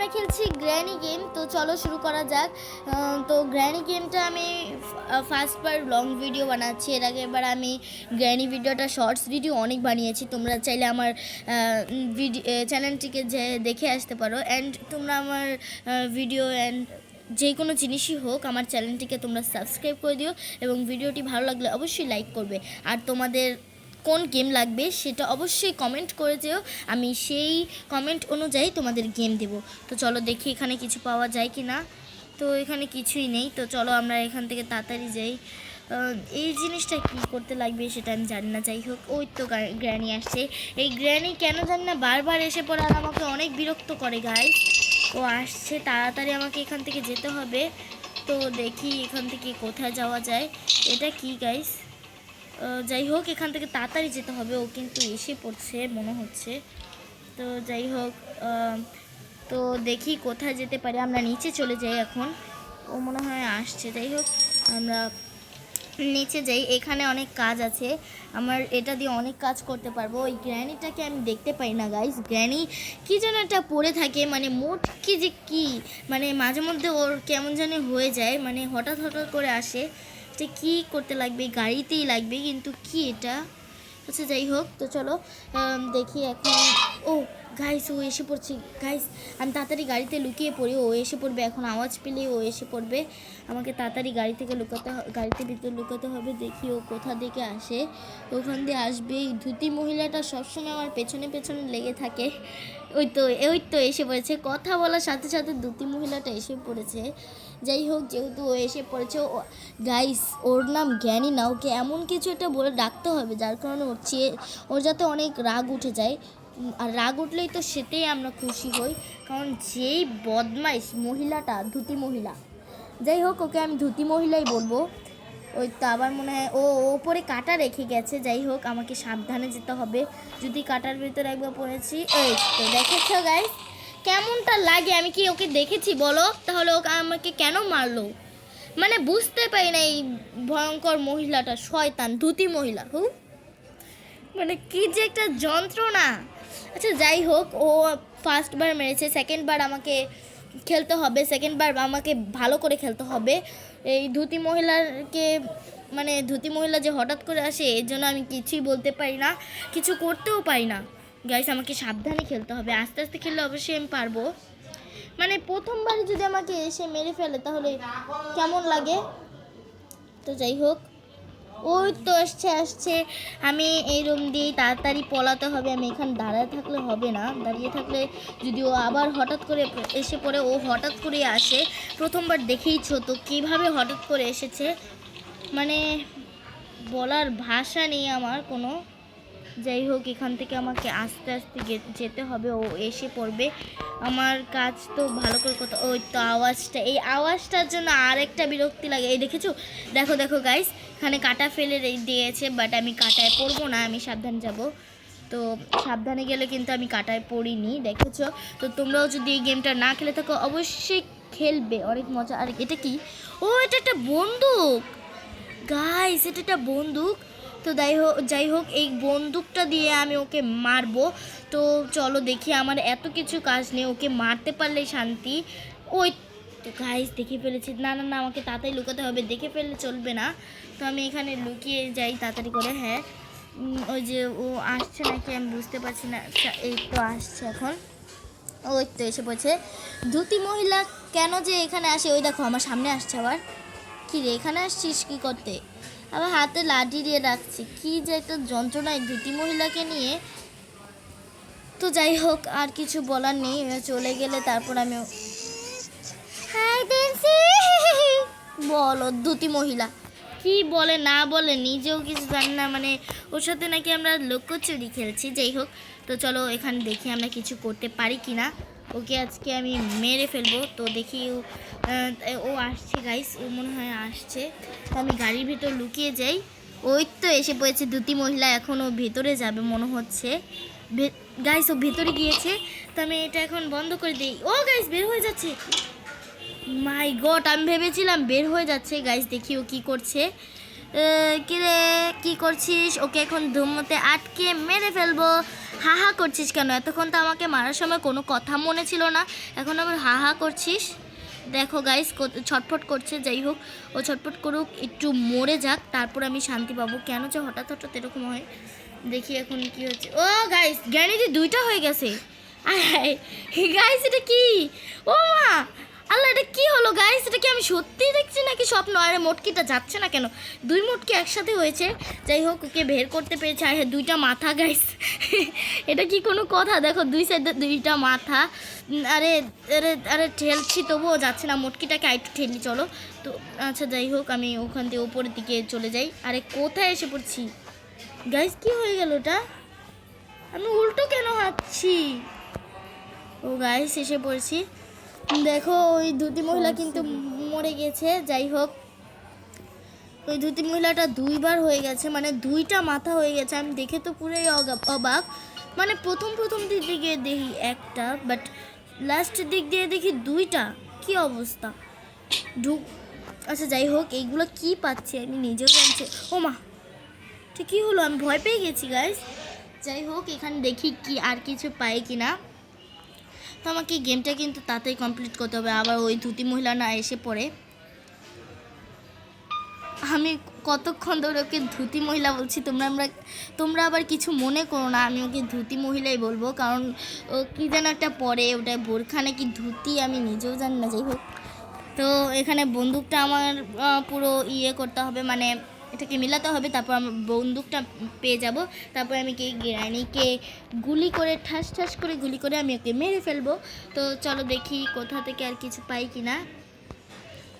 আমরা খেলছি granny game. তো চলো শুরু করা যাক। তো গ্র্যানি গেমটা আমি ফার্স্টবার লং ভিডিও বানাচ্ছি। এর আগে এবার আমি গ্র্যানি ভিডিওটা শর্টস ভিডিও অনেক বানিয়েছি। তোমরা চাইলে আমার চ্যানেলটিকে যে দেখে আসতে পারো। অ্যান্ড তোমরা আমার ভিডিও অ্যান্ড যে কোনো জিনিসই হোক আমার চ্যানেলটিকে তোমরা সাবস্ক্রাইব করে দিও এবং ভিডিওটি ভালো লাগলে অবশ্যই লাইক করবে। আর তোমাদের কোন গেম লাগবে সেটা অবশ্যই কমেন্ট করে যেও, আমি সেই কমেন্ট অনুযায়ী তোমাদের গেম দেব। তো চলো দেখি এখানে কিছু পাওয়া যায় কি না। তো এখানে কিছুই নেই। তো চলো আমরা এখান থেকে তাড়াতাড়ি যাই। এই জিনিসটা কী করতে লাগবে সেটা আমি জানি না। যাই হোক, ওই তো গ্র্যানি আসছে। এই গ্র্যানি কেন জানি না বারবার এসে পড়ে আর আমাকে অনেক বিরক্ত করে গাইস। ও আসছে, তাড়াতাড়ি আমাকে এখান থেকে যেতে হবে। তো দেখি এখান থেকে কোথায় যাওয়া যায়। এটা কি গাইস? যাই হোক, এখান থেকে তাড়াতাড়ি যেতে হবে। ও কিন্তু এসে পড়ছে মনে হচ্ছে। তো যাই হোক, তো দেখি কোথায় যেতে পারি। আমরা নিচে চলে যাই এখন। ও মনে হয় আসছে। যাই হোক, আমরা নিচে যাই। এখানে অনেক কাজ আছে, আমার এটা দিয়ে অনেক কাজ করতে পারবো। ওই গ্র্যানিটাকে আমি দেখতে পাই না গাইস। গ্র্যানি কী যেন একটা পড়ে থাকে, মানে মোট কি যে কী, মানে মাঝে মধ্যে ওর কেমন জানি হয়ে যায়, মানে হঠাৎ হঠাৎ করে আসে। যে কী করতে লাগবে, গাড়িতেই লাগবে, কিন্তু কি এটা। আচ্ছা যাই হোক, তো চলো দেখি এখন। ও গাইস, ও এসে পড়ছে গাইস। আমি তাড়াতাড়ি গাড়িতে লুকিয়ে পড়ি, ও এসে পড়বে এখন। আওয়াজ পেলেই ও এসে পড়বে। আমাকে তাড়াতাড়ি গাড়ি থেকে গাড়িতে ভিতরে লুকাতে হবে। দেখি ও কোথা থেকে আসে। ওখান দিয়ে আসবে। এই ধুতি মহিলাটা সবসময় আমার পেছনে পেছনে লেগে থাকে। ওই তো এসে পড়েছে। কথা বলার সাথে সাথে ধুতি মহিলাটা এসে পড়েছে। যাই হোক, যেহেতু ও এসে পড়েছে, ও গাইস ওর নাম জ্ঞানী না, ওকে এমন কিছু একটা বলে ডাকতে হবে যার কারণে ওর যাতে অনেক রাগ উঠে যায়। আর রাগ উঠলেই তো সেটাই আমরা খুশি হই, কারণ যেই বদমাইশ মহিলাটা ধুতি মহিলা। যাই হোক, ওকে আমি ধুতি মহিলাই বলবো। ওই তো আবার মনে হয় ও ওপরে কাঁটা রেখে গেছে। যাই হোক, আমাকে সাবধানে যেতে হবে। যদি কাঁটার ভিতরে একবার পড়েছি। এই তো দেখেছো গাইস কেমনটা লাগে? আমি কি ওকে দেখেছি বলো? তাহলে ওকে আমাকে কেন মারলো? মানে বুঝতে পারি না এই ভয়ঙ্কর মহিলাটা, শয়তান ধুতি মহিলা। মানে কি যে একটা যন্ত্রণা। আচ্ছা যাই হোক, ও ফার্স্টবার মেরেছে, সেকেন্ডবার আমাকে খেলতে হবে। সেকেন্ডবার আমাকে ভালো করে খেলতে হবে। এই ধুতি মহিলাকে, মানে ধুতি মহিলা যে হঠাৎ করে আসে, এর জন্য আমি কিছুই বলতে পারি না, কিছু করতেও পারি না গাইস। আমাকে সাবধানে খেলতে হবে, আস্তে আস্তে খেললে অবশ্যই আমি পারবো। মানে প্রথমবারই যদি আমাকে এসে মেরে ফেলে তাহলে কেমন লাগে। তো যাই হোক, ওই তো আসছে। আমি এই রুম দিয়েই তাড়াতাড়ি পলাতে হবে। আমি এখানে দাঁড়ায় থাকলে হবে না, দাঁড়িয়ে থাকলে যদি ও আবার হঠাৎ করে এসে পড়ে। ও হঠাৎ করে আসে, প্রথমবার দেখেইছো তো কীভাবে হঠাৎ করে এসেছে, মানে বলার ভাষা নেই আমার কোনো। যাই হোক, এখান থেকে আমাকে আস্তে আস্তে যেতে হবে। ও এসে পড়বে। আমার কাজ তো ভালো করে কথা। ওই তো আওয়াজটা, এই আওয়াজটার জন্য আরেকটা বিরক্তি লাগে। এই দেখো দেখো গাইস, এখানে কাটা ফেলে দিয়েছে, বাট আমি কাটায় পড়বো না, আমি সাবধান যাব। তো সাবধানে গেলে কিন্তু আমি কাটায় পড়িনি, দেখেছো। তো তোমরাও যদি এই গেমটা না খেলে থাকো অবশ্যই খেলবে, অনেক মজা। আর এটা কি? ও এটা একটা বন্দুক গাইস, এটা একটা বন্দুক। তো যাই হোক, এই বন্দুকটা দিয়ে আমি ওকে মারবো। তো চলো দেখি, আমার এত কিছু কাজ নেই, ওকে মারতে পারলেই শান্তি। ওই তো গাইস দেখে ফেলেছি। না না না, আমাকে তাড়াতাড়ি লুকাতে হবে, দেখে ফেললে চলবে না। তো আমি এখানে লুকিয়ে যাই তাড়াতাড়ি করে। হ্যাঁ, ওই যে ও আসছে নাকি আমি বুঝতে পারছি না। এই তো আসছে এখন। ওই তো এসে পড়ছে। ধুতি মহিলা কেন যে এখানে আসে? ওই দেখো আমার সামনে আসছে আবার। কি রে, এখানে আসছিস কি করতে? আবার হাতে লাঠি দিয়ে রাখছি, কি যে একটা যন্ত্রণা এই ধুতি মহিলাকে নিয়ে। তো যাই হোক, আর কিছু বলার নেই, চলে গেলে তারপর আমি। হাই ডেন্সি, বলো ধুতি মহিলা কি বলে না বলে নিজেও কিছু জানি না, মানে ওর সাথে নাকি আমরা লুকোচুরি খেলছি। যাই হোক, তো চলো এখানে দেখি আমরা কিছু করতে পারি কি না। ওকে আজকে আমি মেরে ফেলবো। তো দেখি ও আসছে গাইস, ও মনে হয় আসছে। তো আমি গাড়ির ভিতর লুকিয়ে যাই। ওই তো এসে পড়েছে ধুতি মহিলা, এখন ও ভেতরে যাবে মনে হচ্ছে। গাইস ও ভেতরে গিয়েছে। তো আমি এটা এখন বন্ধ করে দিই। ও গাইস বের হয়ে যাচ্ছে। মাই গড, আমি ভেবেছিলাম বের হয়ে যাচ্ছে। গাইস দেখি ও কী করছে। কিরে কি করছিস? ওকে এখন ধুমোতে আটকে মেরে ফেলবো। হা হা করছিস কেন? এতক্ষণ তো আমাকে মারার সময় কোনো কথা মনে ছিল না, এখন আবার হা হা করছিস। দেখো গাইস ছটফট করছে, যাই হোক ও ছটফট করুক, একটু মরে যাক, তারপর আমি শান্তি পাবো। কেন যে হঠাৎ হঠাৎ এরকম হয়, দেখি এখন কি হচ্ছে। ও গাইস জ্ঞানীজি 2টা হয়ে গেছে। গাইস এটা কি? ও মা আল্লাহ, এটা কি হলো গাইস? এটা কি আমি সত্যিই দেখছি নাকি স্বপ্ন? আরে মোটকিটা যাচ্ছে না কেন? 2 মোটকি একসাথে হয়েছে। যাই হোক ওকে বের করতে পেরেছে। আর 2টা মাথা গাইস, এটা কি কোনো কথা? দেখো 2 সাইডে 2টা মাথা। আরে আরে আরে ঠেলছি তবুও যাচ্ছে না। মোটকিটাকে আরেকটু ঠেলি চলো তো। আচ্ছা যাই হোক আমি ওখান থেকে উপরের দিকে চলে যাই। আরে কোথায় এসে পড়ছি গাইস? কি হয়ে গেল ওটা? আমি উল্টো কেন হাঁটছি? ও গাইস এসে পড়ছি। দেখো ওই ধুতি মহিলা কিন্তু মরে গেছে। যাই হোক ওই ধুতি মহিলাটা 2বার হয়ে গেছে, মানে 2টা মাথা হয়ে গেছে। আমি দেখে তো পুরোই অবাক। মানে প্রথম দিক দিয়ে দেখি একটা, বাট লাস্টের দিক দিয়ে দেখি 2টা। কি অবস্থা আচ্ছা যাই হোক এইগুলো কি পাচ্ছি আমি নিজেও জানছি। ও মা ঠিক কী হলো? আমি ভয় পেয়ে গেছি গাইস। যাই হোক এখানে দেখি কি আর কিছু পাই কি না। তো আমাকে গেমটা কিন্তু তাড়াতাড়ি কমপ্লিট করতে হবে, আবার ওই ধুতি মহিলা না এসে পড়ে। আমি কতক্ষণ ধরে ওকে ধুতি মহিলা বলছি, তোমরা আবার কিছু মনে করো না, আমি ওকে ধুতি মহিলাই বলবো, কারণ ও কী যেন একটা পরে, ওটা বোরখা নাকি ধুতি আমি নিজেও জানি না। যাই হোক তো এখানে বন্দুকটা আমার পুরো করতে হবে, মানে এটাকে মিলাতে হবে, তারপর আমার বন্দুকটা পেয়ে যাব। তারপর আমি গ্রানিকে গুলি করে ঠাস ঠাস করে গুলি করে আমি ওকে মেরে ফেলবো। তো চলো দেখি কোথা থেকে আর কিছু পাই কি না।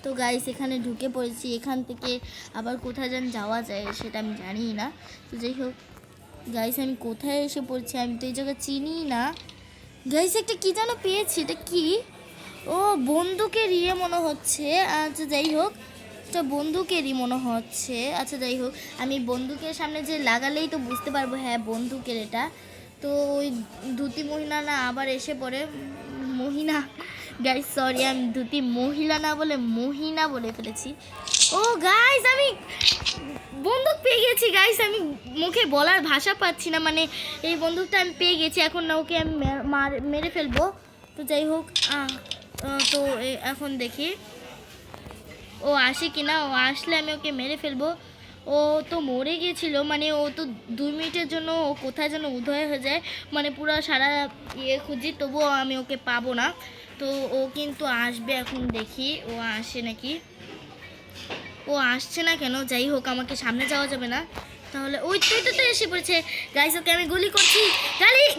তো গাইস এখানে ঢুকে পড়েছি, এখান থেকে আবার কোথায় যেন যাওয়া যায় সেটা আমি জানি না। তো যাই হোক গাইস আমি কোথায় এসে পড়ছি, আমি তো এই জায়গা চিনি না। গাইস একটা কী যেন পেয়েছি, এটা কি? ও বন্দুকের মনে হচ্ছে। আচ্ছা যাই হোক এটা বন্দুকেরই মনে হচ্ছে। আচ্ছা যাই হোক আমি বন্দুকের সামনে যে লাগালেই তো বুঝতে পারবো হ্যাঁ বন্দুকের এটা। তো ওই ধুতি মহিলা না আবার এসে পড়ে। মহিলা গাইস সরি, আমি ধুতি মহিলা না বলে মহিনা বলে ফেলেছি। ও গাইস আমি বন্দুক পেয়ে গেছি গাইস, আমি মুখে বলার ভাষা পাচ্ছি না, মানে এই বন্দুকটা আমি পেয়ে গেছি। এখন না ওকে আমি মেরে ফেলবো। তো যাই হোক তো এখন দেখি ও আসে কিনা। ও আসলে আমি ওকে মেরে ফেলবো। ও তো মরে গিয়েছিল, মানে ও তো 2 মিনিটের জন্য ও কোথায় যেন উদয় হয়ে যায়, মানে পুরো সারা খুঁজি তবুও আমি ওকে পাবো না। তো ও কিন্তু আসবে, এখন দেখি ও আসে নাকি। ও আসছে না কেন? যাই হোক আমাকে সামনে যাওয়া যাবে না, তাহলে ওই তো এসে পড়েছে। গাইস ওকে আমি গুলি করছি।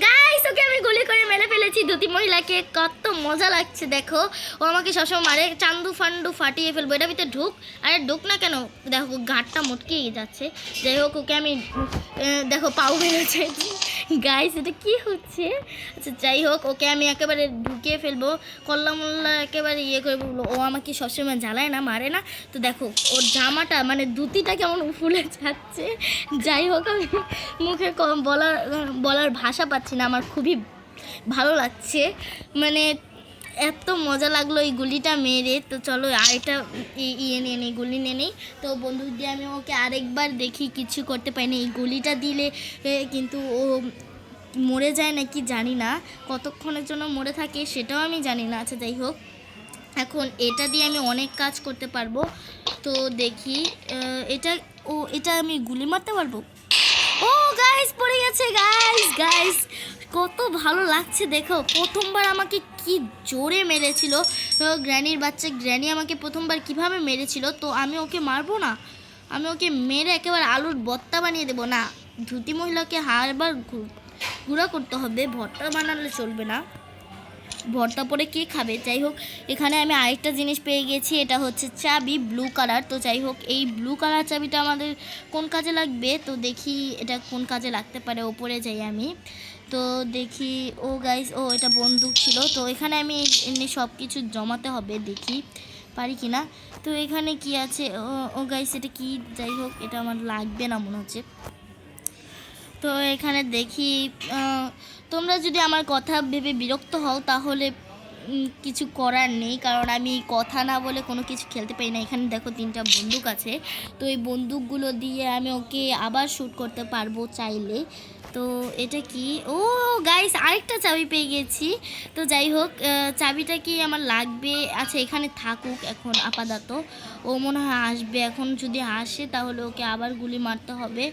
গাইস ওকে আমি গুলি করে মেরে ফেলেছি ধুতি মহিলাকে। কত মজা লাগছে দেখো, ও আমাকে সবসময় মারে। চান্দু ফান্ডু ফাটিয়ে ফেলবো। এটা ভিতরে ঢুক। আরে ঢুক না কেন? দেখো ঘাটটা মটকেই যাচ্ছে। যাই হোক ওকে আমি দেখো পাও মেরেছে। গাইস এটা কি হচ্ছে? আচ্ছা যাই হোক ওকে আমি একেবারে ঢুকিয়ে ফেলবো, কল্লা মোল্লা একেবারে করে বলবো। ও আমাকে সবসময় জ্বালায় না, মারে না। তো দেখো ওর জামাটা মানে ধুতিটা কেমন ফুলে যাচ্ছে। যাই হোক আমি মুখে বলার ভাষা পাচ্ছি না, আমার খুবই ভালো লাগছে, মানে এত মজা লাগলো এই গুলিটা মেরে। তো চলো আরেকটা নিয়ে নিই, গুলি নিয়ে নিই। তো বন্ধু দিয়ে আমি ওকে আরেকবার দেখি, কিছু করতে পারিনি। এই গুলিটা দিলে কিন্তু ও মরে যায় নাকি জানি না, কতক্ষণের জন্য মরে থাকে সেটাও আমি জানি না। আচ্ছা যাই হোক এখন এটা দিয়ে আমি অনেক কাজ করতে পারবো। তো দেখি এটা আমি গুলি মারতে পারবো। ও গাইস পড়ে গেছে। গাইস কত ভালো লাগছে দেখো। প্রথমবার আমাকে কি জোরে মেরেছিল গ্র্যানির বাচ্চা। গ্র্যানি আমাকে প্রথমবার কিভাবে মেরেছিল। তো আমি ওকে মারবো না, আমি ওকে মেরে একেবারে আলুর ভর্তা বানিয়ে দেবো। না ধুতি মহিলাকে হারবার গুঁড়া করতে হবে, ভর্তা বানালে চলবে না, ভর্তা পরে কে খাবে। যাই হোক এখানে আমি আরেকটা জিনিস পেয়ে গেছি, এটা হচ্ছে চাবি ব্লু কালার। তো যাই হোক এই ব্লু কালার চাবিটা আমাদের কোন কাজে লাগবে, তো দেখি এটা কোন কাজে লাগতে পারে। ওপরে যাই আমি, তো দেখি ও গাইস এটা বন্দুক ছিল। তো এখানে আমি এমনি সব কিছু জমাতে হবে, দেখি পারি কি না। তো এখানে কি আছে? ও গাইস এটা কি? যাই হোক এটা আমার লাগবে না মনে হচ্ছে। তো এখানে দেখি তোমরা যদি আমার কথা ভেবে বিরক্ত হও তাহলে কিছু করার নেই, কারণ আমি কথা না বলে কোনো কিছু খেলতে পারি না। এখানে দেখো 3টা বন্দুক আছে, তো এই বন্দুকগুলো দিয়ে আমি ওকে আবার শ্যুট করতে পারবো চাইলে। তো এটা কি, ও গাইস আরেকটা চাবি পেয়ে গেছি। তো যাই হোক, চাবিটা কি আমার লাগবে? আচ্ছা এখানে থাকুক এখন আপাতত, ও মনে হয় আসবে এখন। যদি আসে তাহলে ওকে আবার গুলি মারতে হবে,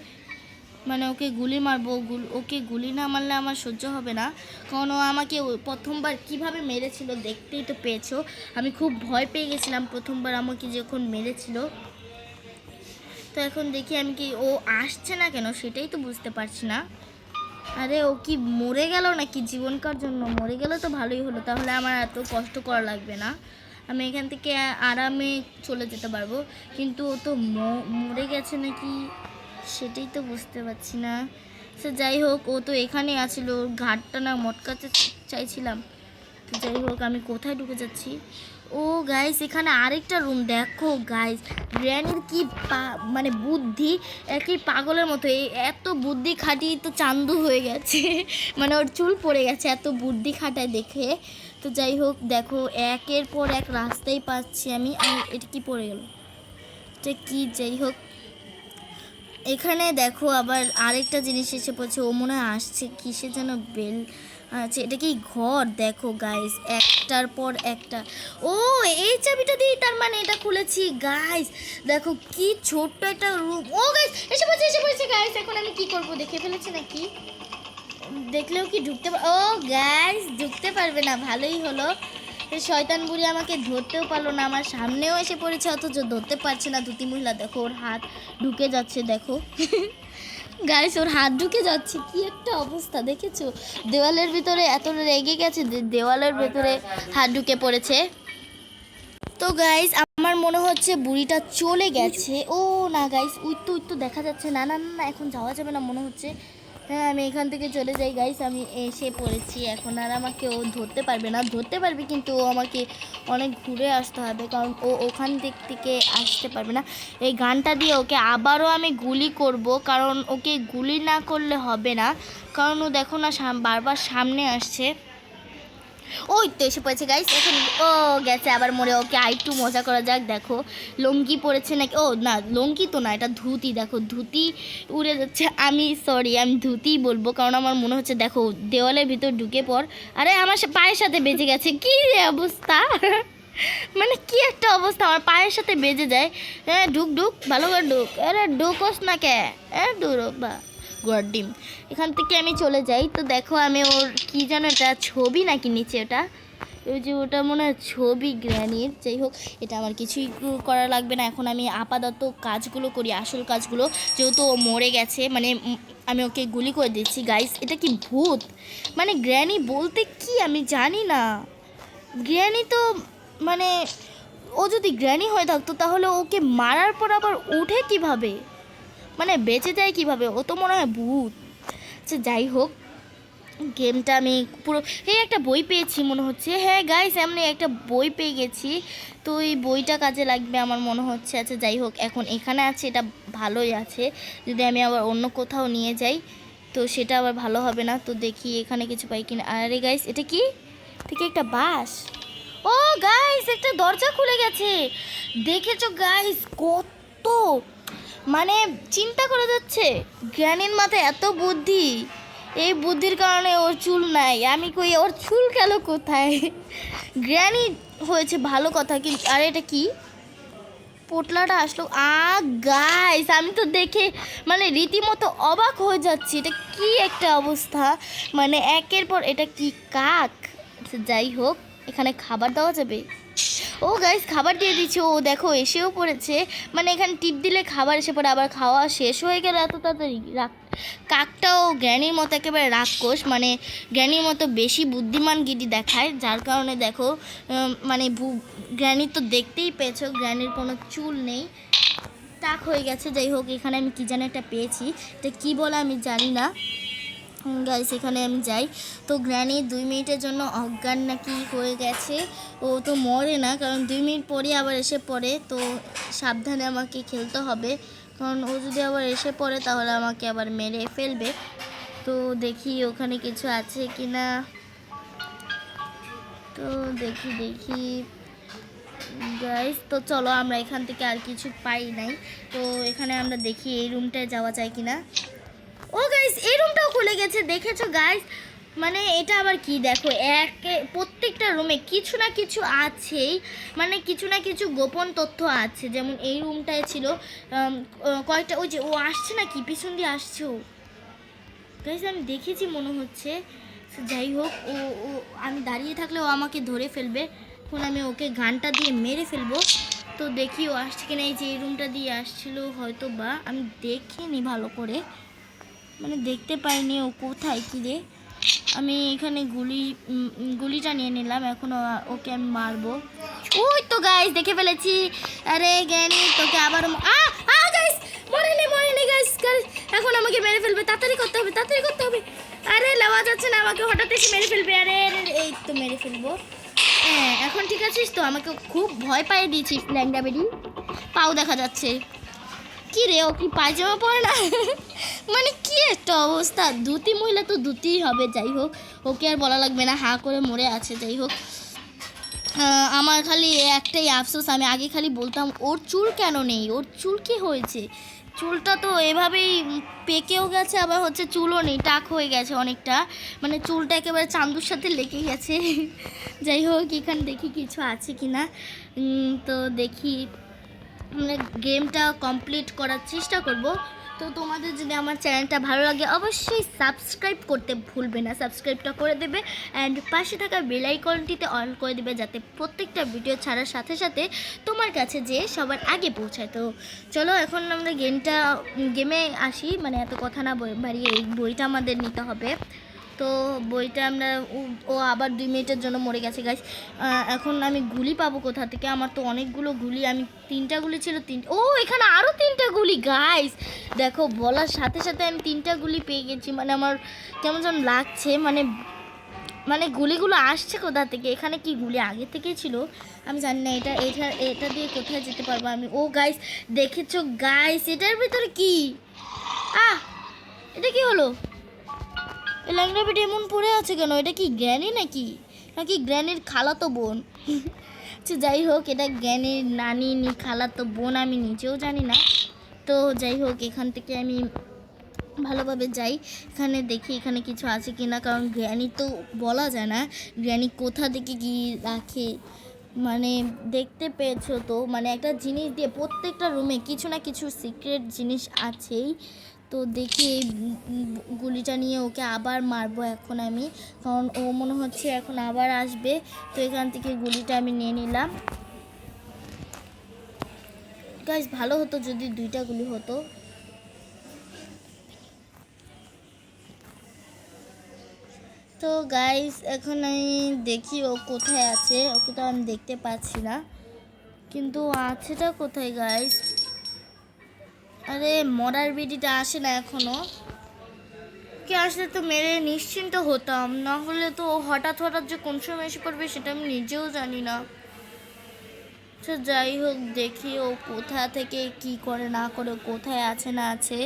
মানে ওকে গুলি মারবো। ওকে গুলি না মারলে আমার সহ্য হবে না, কারণ ও আমাকে প্রথমবার কিভাবে মেরেছিল দেখতেই তো পেয়েছো। আমি খুব ভয় পেয়ে গেছিলাম প্রথমবার আমাকে যখন মেরেছিল। তো এখন দেখি আমি কি, ও আসছে না কেন সেটাই তো বুঝতে পারছি না। আরে ও কি মরে গেল নাকি? জীবনকার জন্য মরে গেলে তো ভালোই হলো, তাহলে আমার এত কষ্ট করা লাগবে না, আমি এখান থেকে আরামে চলে যেতে পারবো। কিন্তু ও তো মরে গেছে নাকি সেটাই তো বুঝতে পারছি না। সে যাই হোক, ও তো এখানে আছিল, ওর ঘাটটা না মটকাতে চাইছিলাম। তো যাই হোক, আমি কোথায় ঢুকে যাচ্ছি? ও গাইস এখানে আরেকটা রুম। দেখো গাইস, গ্র্যানির কি মানে বুদ্ধি, একই পাগলের মতো। এত বুদ্ধি খাটিয়ে তো চান্দু হয়ে গেছে মানে ওর চুল পড়ে গেছে এত বুদ্ধি খাটায় দেখে। তো যাই হোক দেখো, একের পর এক রাস্তায় পাচ্ছি আমি। এটা কি পড়ে গেল? এটা কি? যাই হোক, এখানে দেখো আবার আরেকটা জিনিস এসে পড়ছে। ও মনে হয় আসছে, কিসে যেন বেল আছে। এটা কি ঘর? দেখো গাইস, একটার পর একটা। ও এই চাবিটা দিয়ে তার মানে এটা খুলেছি গাইস। দেখো কি ছোট্ট একটা রুম। ও গাইস এসে পড়ছে গাইস। এখন আমি কি করব? দেখে ফেলেছি নাকি? দেখলেও কি ঢুকতে ও গাইস ঢুকতে পারবে না, ভালোই হলো। শয়তান বুড়ি আমাকে ধরতেও পারলো না, আমার সামনেও এসে পড়েছে অথচ ধরতে পারছে না। দুটি মহিলা দেখো, ওর হাত ঢুকে যাচ্ছে দেখো গাইস, ওর হাত ঢুকে যাচ্ছে, কি একটা অবস্থা দেখেছো? দেওয়ালের ভিতরে এত রেগে গেছে, দেওয়ালের ভিতরে হাত ঢুকে পড়েছে। তো গাইস আমার মনে হচ্ছে বুড়িটা চলে গেছে। ও না গাইস, উইত্তু দেখা যাচ্ছে। না না না, এখন যাওয়া যাবে না মনে হচ্ছে। হ্যাঁ আমি এখান থেকে চলে যাই গাইস, আমি এসে পড়েছি। এখন আর আমাকে ও ধরতে পারবে না, ধরতে পারবে কিন্তু ও আমাকে অনেক ঘুরে আসতে হবে, কারণ ও ওখান দিক থেকে আসতে পারবে না। এই গানটা দিয়ে ওকে আবারও আমি গুলি করব, কারণ ওকে গুলি না করলে হবে না, কারণ ও দেখো না বারবার সামনে আসছে। ওই তো এসে পড়েছে গাইস। এখন ও গেছে আবার মরে। ওকে আরেকটু মজা করা যাক। দেখো লুঙ্গি পরেছে নাকি? ও না, লুঙ্গি তো না, এটা ধুতি। দেখো ধুতি উড়ে যাচ্ছে। আমি ধুতিই বলবো, কারণ আমার মনে হচ্ছে, দেখো দেওয়ালের ভিতর ঢুকে পড়। আরে আমার পায়ের সাথে বেজে গেছে, কি অবস্থা মানে কি একটা অবস্থা, আমার পায়ের সাথে বেজে যায়। হ্যাঁ ঢুক ভালো করে ঢুক। আরে ঢুকোস না কে? হ্যাঁ দূর বা গোয়ার ডিম। এখান থেকে আমি চলে যাই। তো দেখো আমি ওর কি যেন একটা ছবি নাকি নিচে, ওটা ওই যে ওটা মনে হয় ছবি গ্র্যানির। যাই হোক, এটা আমার কিছুই করা লাগবে না, এখন আমি আপাতত কাজগুলো করি, আসল কাজগুলো। যেহেতু ও মরে গেছে, মানে আমি ওকে গুলি করে দিচ্ছি গাইস। এটা কি ভূত? মানে গ্র্যানি বলতে কি আমি জানি না। গ্র্যানি তো মানে, ও যদি গ্র্যানি হয়ে থাকতো তাহলে ওকে মারার পর আবার উঠে কিভাবে, মানে বেঁচে যায় কিভাবে? ও তো মনে হয় ভূত। আচ্ছা যাই হোক, গেমটা আমি পুরো, একটা বই পেয়েছি মনে হচ্ছে। হ্যাঁ গাইস, আমি একটা বই পেয়ে গেছি, তো এই বইটা কাজে লাগবে আমার মনে হচ্ছে। আচ্ছা যাই হোক, এখন এখানে আছে, এটা ভালোই আছে। যদি আমি আবার অন্য কোথাও নিয়ে যাই তো সেটা আবার ভালো হবে না। তো দেখি এখানে কিছু পাই কিনা। আরে গাইস এটা কি? থেকে একটা বাস। ও গাইস, একটা দরজা খুলে গেছে, দেখেছো গাইস? কত মানে চিন্তা করা যাচ্ছে, জ্ঞানীর মাথায় এত বুদ্ধি। এই বুদ্ধির কারণে ওর চুল নাই। আমি কই ওর চুল গেল কোথায়? জ্ঞানী হয়েছে ভালো কথা, কিন্তু আর এটা কি? পোটলাটা আসলো। গাইস, আমি তো দেখে মানে রীতিমতো অবাক হয়ে যাচ্ছি, এটা কি একটা অবস্থা, মানে একের পর এটা কি কাক? যাই হোক, এখানে খাবার দেওয়া যাবে। ও গাইস খাবার দিয়ে দিচ্ছে। ও দেখো এসেও পড়েছে, মানে এখানে টিপ দিলে খাবার এসে পড়ে। আবার খাওয়া শেষ হয়ে গেল এত তাড়াতাড়ি। কাকটাও জ্ঞানীর মতো একেবারে রাক্ষস, মানে জ্ঞানীর মতো বেশি বুদ্ধিমান গিরি দেখায়, যার কারণে দেখো মানে জ্ঞানী তো দেখতেই পেয়েছো, জ্ঞানীর কোনো চুল নেই, টাক হয়ে গেছে। যাই হোক, এখানে আমি কী যেন একটা পেয়েছি, এটা কী বলে আমি জানি না গাইস। এখানে আমি যাই, তো গ্র্যানি 2 মিনিটের জন্য অজ্ঞান নাকি হয়ে গেছে। ও তো মরে না, কারণ 2 মিনিট পরে আবার এসে পড়ে। তো সাবধানে আমাকে খেলতে হবে, কারণ ও যদি আবার এসে পড়ে তাহলে আমাকে আবার মেরে ফেলবে। তো দেখি ওখানে কিছু আছে কি না। তো দেখি দেখি গাইস, তো চলো আমরা এখান থেকে আর কিছু পাই নাই। তো এখানে আমরা দেখি এই রুমটায় যাওয়া যায় কিনা। ও গাইস, এই রুমটাও খুলে গেছে, দেখেছো গাইস? মানে এটা আবার কি দেখো, প্রত্যেকটা রুমে কিছু না কিছু আছেই, মানে কিছু না কিছু গোপন তথ্য আছে। যেমন এই রুমটায় ছিল কয়টা, ওই যে ও আসছে না কি পিছন দিয়ে আসছে ও গাইস, আমি দেখেছি মনে হচ্ছে। যাই হোক, ও ও আমি দাঁড়িয়ে থাকলে ও আমাকে ধরে ফেলবে, এখন আমি ওকে গানটা দিয়ে মেরে ফেলবো। তো দেখি ও আসছে কিনা। এই যে এই রুমটা দিয়ে আসছিল হয়তো বা, আমি দেখিনি ভালো করে, মানে দেখতে পাইনি ও কোথায় কী রে। আমি এখানে গুলিটা নিয়ে নিলাম, এখন ওকে আমি মারবো। ওই তো গাইস দেখে ফেলেছি। আরে জ্ঞানী তোকে আবার গাইস, মরেনি গাইস, এখন আমাকে মেরে ফেলবে, তাড়াতাড়ি করতে হবে, তাড়াতাড়ি করতে হবে। আরে লাওয়া যাচ্ছে না, আমাকে হঠাৎ এসে মেরে ফেলবে। আরে এই তো মেরে ফেলবো। হ্যাঁ এখন ঠিক আছিস তো? আমাকে খুব ভয় পাইয়ে দিয়েছিস ল্যাংড়া বেরি, পাও দেখা যাচ্ছে। কি রে, ও কি পায়জামা পরে না? মানে কি একটা অবস্থা, ধুতি মহিলা তো ধুতিই হবে। যাই হোক, ওকে আর বলা লাগবে না, হাঁ করে মরে আছে। যাই হোক, আমার খালি একটাই আফসোস, আমি আগে খালি বলতাম ওর চুল কেন নেই, ওর চুল কি হয়েছে? চুলটা তো এভাবেই পেকেও গেছে, আবার হচ্ছে চুলও নেই, টাক হয়ে গেছে অনেকটা, মানে চুলটা একেবারে চান্দুর সাথে লেগে গেছে। যাই হোক, এখানে দেখি কিছু আছে কি না। তো দেখি, মানে গেমটা কমপ্লিট করার চেষ্টা করব। তো তোমাদের যদি আমার চ্যানেলটা ভালো লাগে অবশ্যই সাবস্ক্রাইব করতে ভুলবে না, সাবস্ক্রাইবটা করে দেবে অ্যান্ড পাশে থাকা বেল আইকনটিতে অন করে দেবে, যাতে প্রত্যেকটা ভিডিও ছাড়ার সাথে সাথে তোমার কাছে যে সবার আগে পৌঁছায়। তো চলো এখন আমরা গেমে আসি, মানে এত কথা না বাড়িয়ে এই বইটা আমাদের নিতে হবে। তো বইটা আমরা, ও আবার 2 মিনিটের জন্য মরে গেছে গাইস। এখন আমি গুলি পাবো কোথা থেকে? আমার তো অনেকগুলো গুলি, আমি 3টা গুলি ছিল, ও এখানে আরও 3টা গুলি গাইস। দেখো বলার সাথে সাথে আমি 3টা গুলি পেয়ে গেছি, মানে আমার কেমন যেন লাগছে, মানে মানে গুলিগুলো আসছে কোথা থেকে? এখানে কি গুলি আগে থেকেই ছিল আমি জানি না। এটা দিয়ে কোথায় যেতে পারবো আমি? ও গাইস দেখেছো গাইস, এটার ভিতরে কি? এটা কি হলো? এই ল্যাংড়া বেটি এমন পড়ে আছে কেন? এটা কি গ্র্যানি নাকি গ্র্যানির খালাতো বোন? আচ্ছা যাই হোক, এটা গ্র্যানির নানি নি খালাতো বোন আমি নিজেও জানি না। তো যাই হোক, এখান থেকে আমি ভালোভাবে যাই, এখানে দেখি এখানে কিছু আছে কি না, কারণ গ্র্যানি তো বলা যায় না গ্র্যানি কোথা থেকে কি রাখে। মানে দেখতে পেয়েছো তো, মানে একটা জিনিস দিয়ে প্রত্যেকটা রুমে কিছু না কিছু সিক্রেট জিনিস আছেই। তো দেখি এই গুলিটা নিয়ে ওকে আবার মারবো এখন আমি, কারণ ও মনে হচ্ছে এখন আবার আসবে। তো এখান থেকে গুলিটা আমি নিয়ে নিলাম গাইস। ভালো হতো যদি 2টা গুলি হতো। তো গাইস এখন আমি দেখি ও কোথায় আছে, ওকে তো আমি দেখতে পাচ্ছি না, কিন্তু আছেটা কোথায় গাইস? আরে মরার বিডিটা আসে না এখনো, কে আসলে তো মেরে নিশ্চিন্ত হতাম, না হলে তো হঠাৎ যে কোন সময় এসে পড়বে সেটা আমি নিজেও জানি না। আচ্ছা যাই হোক, দেখি ও কোথা থেকে কি করে না করে, কোথায় আছে না আছে।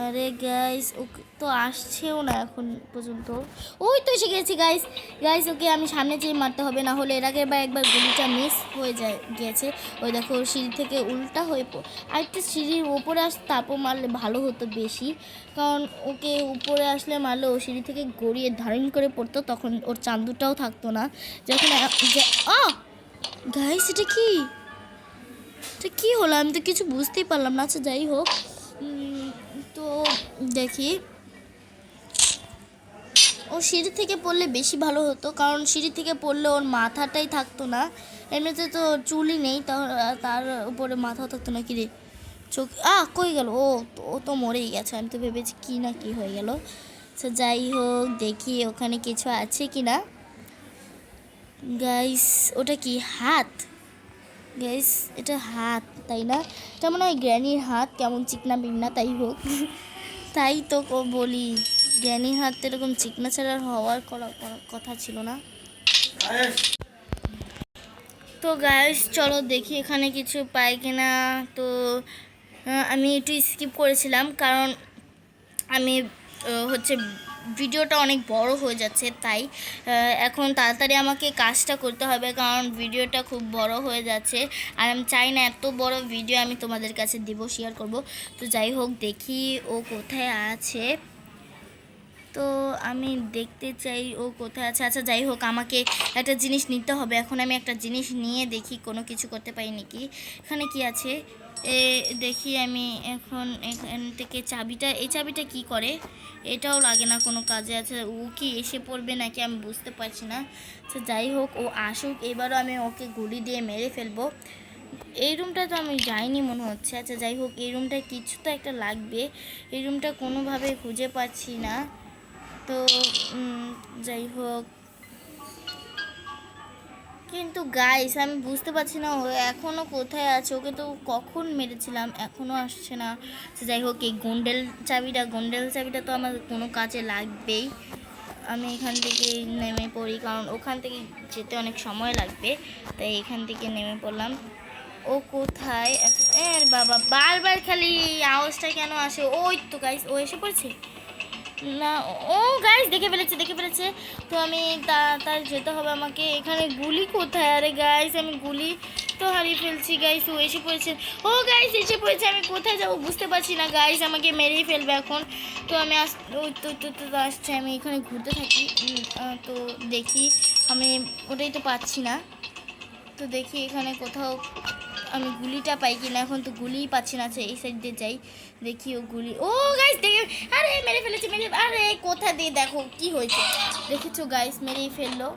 আরে গাইস ও তো আসছেও না এখন পর্যন্ত। ওই তো এসে গেছি গাইস ওকে আমি সামনে যেয়ে মারতে হবে, না হলে এর আগের বার একবার গুলিটা মিস হয়ে গিয়েছে। ওই দেখো সিঁড়ি থেকে উল্টা হয়ে আরেকটা সিঁড়ির ওপরে তারপর মারলে ভালো হতো বেশি, কারণ ওকে উপরে আসলে মারলে ও সিঁড়ি থেকে গড়িয়ে ধারণ করে পড়তো, তখন ওর চান্দুটাও থাকতো না। যখন গাইস এটা কি হলো? আমি তো কিছু বুঝতেই পারলাম না। আচ্ছা যাই হোক, তো দেখি ও সিঁড়ি থেকে পড়লে বেশি ভালো হতো, কারণ সিঁড়ি থেকে পড়লে ওর মাথাটাই থাকতো না, এমনিতে তো চুলই নেই, তার উপরে মাথাও থাকতো না। কি রে চোখ কই গেল? ও তো মরেই গেছে, আমি তো ভেবেছি কি না কি হয়ে গেল। আচ্ছা যাই হোক, দেখি ওখানে কিছু আছে কি না। গাইস ওটা কি হাত? গাইস এটা হাত তাই না? এটা মনে হয় গ্র্যানির হাত, কেমন চিকনা বিকনা। তাই হোক, তাই তো বলি গ্র্যানির হাত এরকম চিকনা ছাড়া হওয়ার কথা ছিল না। তো গাইস চলো দেখি এখানে কিছু পাই কিনা। তো আমি একটু স্কিপ করেছিলাম, কারণ আমি হচ্ছে ভিডিওটা অনেক বড় হয়ে যাচ্ছে, তাই এখন তাড়াতাড়ি আমাকে কাজটা করতে হবে, কারণ ভিডিওটা খুব বড় হয়ে যাচ্ছে। আর আমি চাই না এত বড় ভিডিও আমি তোমাদের কাছে দিব, শেয়ার করব। তো যাই হোক, দেখি ও কোথায় আছে। তো আমি দেখতে চাই ও কোথায় আছে। আচ্ছা যাই হোক, আমাকে একটা জিনিস নিতে হবে। এখন আমি একটা জিনিস নিয়ে দেখি কোনো কিছু করতে পারি নাকি। এখানে কি আছে দেখি আমি। এখন এখান থেকে চাবিটা, এই চাবিটা কি করে? এটাও লাগে না কোনো কাজে। আছে ও কি এসে পড়বে নাকি আমি বুঝতে পারছি না। আচ্ছা যাই হোক, ও আসুক, এবারও আমি ওকে গুলি দিয়ে মেরে ফেলবো। এই রুমটা তো আমি যাইনি মনে হচ্ছে। আচ্ছা যাই হোক, এই রুমটায় কিছু তো একটা লাগবে। এই রুমটা কোনোভাবে খুঁজে পাচ্ছি না। তো যাই হোক, কিন্তু গাইস আমি বুঝতে পারছি না ও এখনও কোথায় আছে। ওকে তো কখন মেরেছিলাম, এখনও আসছে না। তো যাই হোক, এই গোন্ডেল চাবিটা তো আমার কোনো কাজে লাগবেই। আমি এখান থেকে নেমে পড়ি, কারণ ওখান থেকে যেতে অনেক সময় লাগবে, তাই এখান থেকে নেমে পড়লাম। ও কোথায়? বাবা, বারবার খালি আওয়াজটা কেন আসে? ওই তো গাইস, ও এসে পড়েছে না। ও গাইস দেখে ফেলেছে। তো আমি তার যেতে হবে আমাকে। এখানে গুলি কোথায়? আরে গাইস, আমি গুলি তো হারিয়ে ফেলছি। গাইস ও এসে পড়েছে। ও গাইস এসে পড়েছে। আমি কোথায় যাবো বুঝতে পারছি না। গাইস আমাকে মেরেই ফেলবে এখন। তো আমি ওই তো আসছে। আমি এখানে ঘুরতে থাকি। তো দেখি, আমি ওটাই তো পাচ্ছি না। তো দেখি এখানে কোথাও আমি গুলিটা পাই কিনা। এখন তো গুলিই পাচ্ছি না। এই সাইড দিয়ে যাই, দেখি ও গুলি। ও গাইস দেখে, আরে মেরে ফেলেছে। আরে কোথা দিয়ে দেখো কি হয়েছে, দেখেছো গাইস, মেরেই ফেললো।